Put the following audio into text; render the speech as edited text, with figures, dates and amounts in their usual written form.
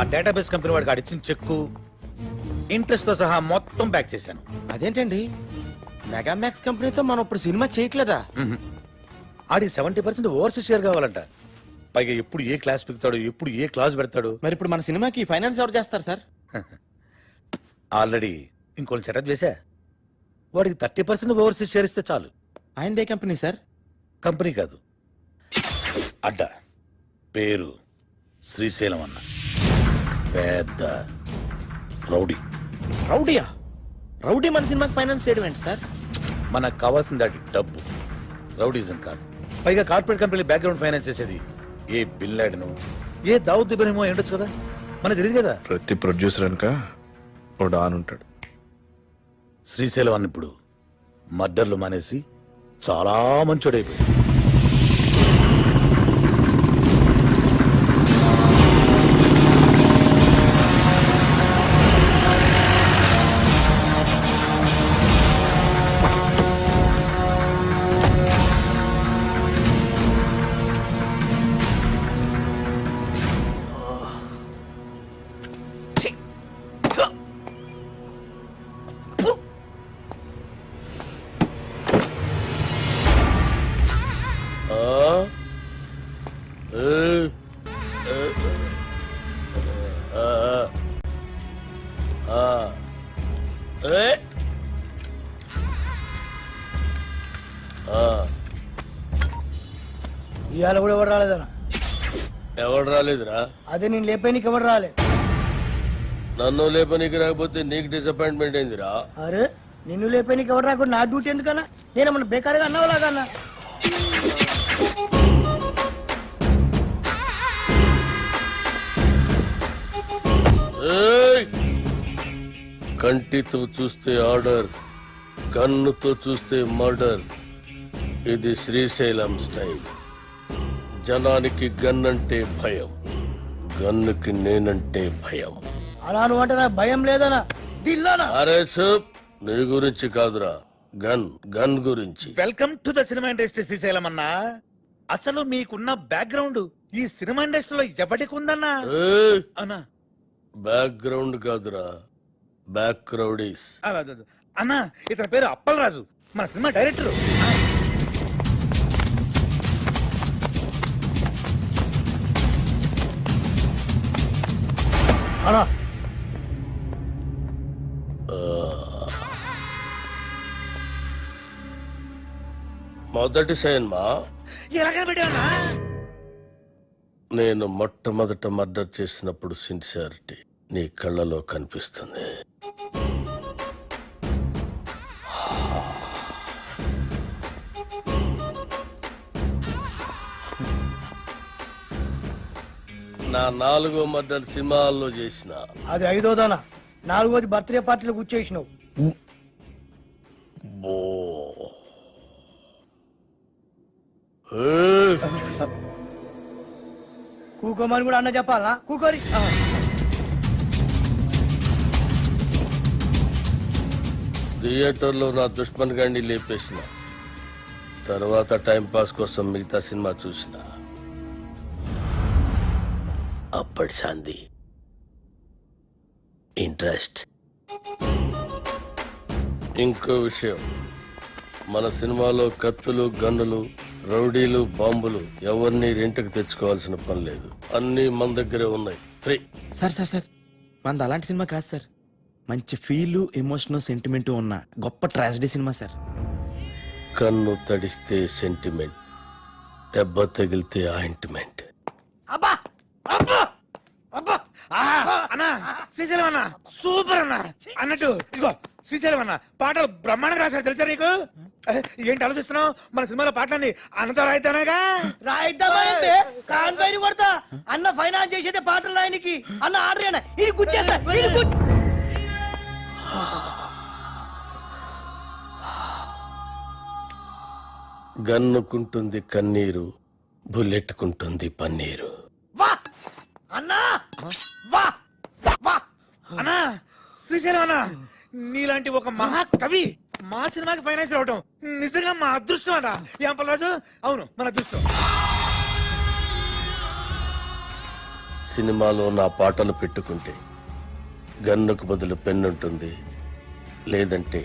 ఆ database company వాడికి అడిచిన చెక్కు interest తో సహా మొత్తం బ్యాక్ చేశాను. అదేంటండి మెగామాక్స్ కంపెనీతో మనం ఇప్పుడు సినిమా చేయట్లేదా? ఆడి 70% ఓవర్సీస్ షేర్ కావాలంట. పైగా ఎప్పుడు ఏ క్లాస్ పెడతాడు, ఎప్పుడు ఏ క్లాస్ పెడతాడు. మరి ఇప్పుడు మన సినిమాకి ఫైనాన్స్ ఎవరు చేస్తారు సార్? ఆల్రెడీ ఇంకోటి సెటప్ చేశా. వాడికి 30% ఓవర్సీస్ షేర్ ఇస్తే చాలు. ఆయనదే కంపెనీ సార్? కంపెనీ కాదు, అడ్డ. పేరు శ్రీశైలం అన్న. పెద్ద రౌడీ. రౌడీయా? రౌడీ మన సినిమాకి ఫైనాన్స్ చేయడం ఏంటి సార్? మనకు కావాల్సింది అది డబ్బు, రౌడీజం కాదు. పైగా కార్పొరేట్ కంపెనీ బ్యాక్గ్రౌండ్ ఫైనాన్స్ చేసేది ఏ బిల్ లాడెను, ఏ దావుద్ ఇబ్రహీమో ఏంటొచ్చు కదా, మనకు తెలియదు కదా. ప్రతి ప్రొడ్యూసర్ అనక ఓ డాన్ ఉంటాడు. శ్రీశైలం అన్న ఇప్పుడు మర్డర్లు మానేసి చాలా మంచోడైపోయాడు. ఇవాళ కూడా ఎవరు రాలేదన్నా? ఎవడు రాలేదురా? అదే నేను లేపేనికి ఎవరు రాలే. నన్ను లేపనీకి రాకపోతే నీకు డిసప్పాయింట్మెంట్ అయిందిరా. అరే నిన్ను లేపేనికి ఎవరు రాకుండా నా డ్యూటీ ఎందుకన్నా? నేనేమన్నా బేకారుగా అన్నావులాగన్నా? కంటితో చూస్తే ఆర్డర్, కన్నుతో చూస్తే మర్డర్. ఇది శ్రీశైలం స్టైల్. జనానికి గన్ అంటే భయం, గన్నుకి నేనంటే భయం. అలా నువ్వు అంటే నాకు భయం లేదనా? దిల్లానా? అరే చూప్, నీ గురించి కాదురా, గన్ గన్ గురించి. Welcome to the cinema industry Srisailam అన్నా. అసలు మీకున్న బ్యాక్గ్రౌండ్ ఈ సినిమా ఇండస్ట్రీలో ఎవరికి ఉందన్నా? అన్నా బ్యాక్గ్రౌండ్ కాదురా, బ్యాక్ క్రౌడీస్. అన్నా ఇతని పేరు అప్పలరాజు, మన సినిమా డైరెక్టర్. అన్నా మొదటి సినిమా ఎలాగ పెట్టావన్నా? నేను మొట్టమొదట మర్డర్ చేసినప్పుడు సిన్సియారిటీ నీ కళ్ళలో కనిపిస్తుంది. నా 4వ మర్డర్ సినిమాల్లో చేసిన. అది 5వదనా? 4వది బర్త్డే పార్టీలో కూర్చేసినావు. కూకోమని కూడా అన్న చెప్పాలా? కూకోరి. థియేటర్లో నా దుష్మన్ గాండి లేపేసిన తర్వాత టైం పాస్ కోసం మిగతా సినిమా చూసిన. అప్పటి సంది ఇంట్రెస్ట్. ఇంకో విషయం, మన సినిమాలో కత్తులు, గన్నులు, రౌడీలు, బాంబులు ఎవరిని రెంట్కి తెచ్చుకోవాల్సిన పని లేదు. అన్నీ మన దగ్గరే ఉన్నాయి, ఫ్రీ. సార్ సార్ సార్ మనది అలాంటి సినిమా కాదు సార్. మంచి ఫీల్, ఎమోషన్, సెంటిమెంట్ ఉన్న గొప్ప ట్రాజడీ సినిమా సార్. కన్ను తడిస్తే సెంటిమెంట్, దెబ్బ తగిలితే ఆయింట్మెంట్. అబ్బా అబ్బా అబ్బా! అన్నా శ్రీశైలం అన్న సూపర్ అన్న. అన్నట్టు ఇదిగో శ్రీశైలం అన్న పాటలు బ్రహ్మాండంగా రాశాడు, తెలుసా నీకు? ఏంటి ఆలోచిస్తున్నావు? మన సినిమాలో పాటలన్నీ అన్నతో రాయిద్దానగా. రాయిద్దామంటే కాన్ పైన కొడతా. అన్న ఫైనాన్స్ చేసేదే పాటలు రాయనికి. అన్న ఆర్డర్ అయినా ఇది గుచ్చేస్తా. గన్నుకుంటుంది కన్నీరు, బుల్లెట్టుకుంటుంది పన్నీరు. వా అన్నా, వా వా అన్నా శ్రీశైలం అన్న నీలాంటి ఒక మహాకవి మా సినిమాకి ఫైనాన్స్ రావటం నిజంగా మా అదృష్టం అట. ఏం పల్లరాజు? అవును, మన అదృష్టం. సినిమాలో నా పాటలు పెట్టుకుంటే గన్నుకు బదులు పెన్నుంటుంది, లేదంటే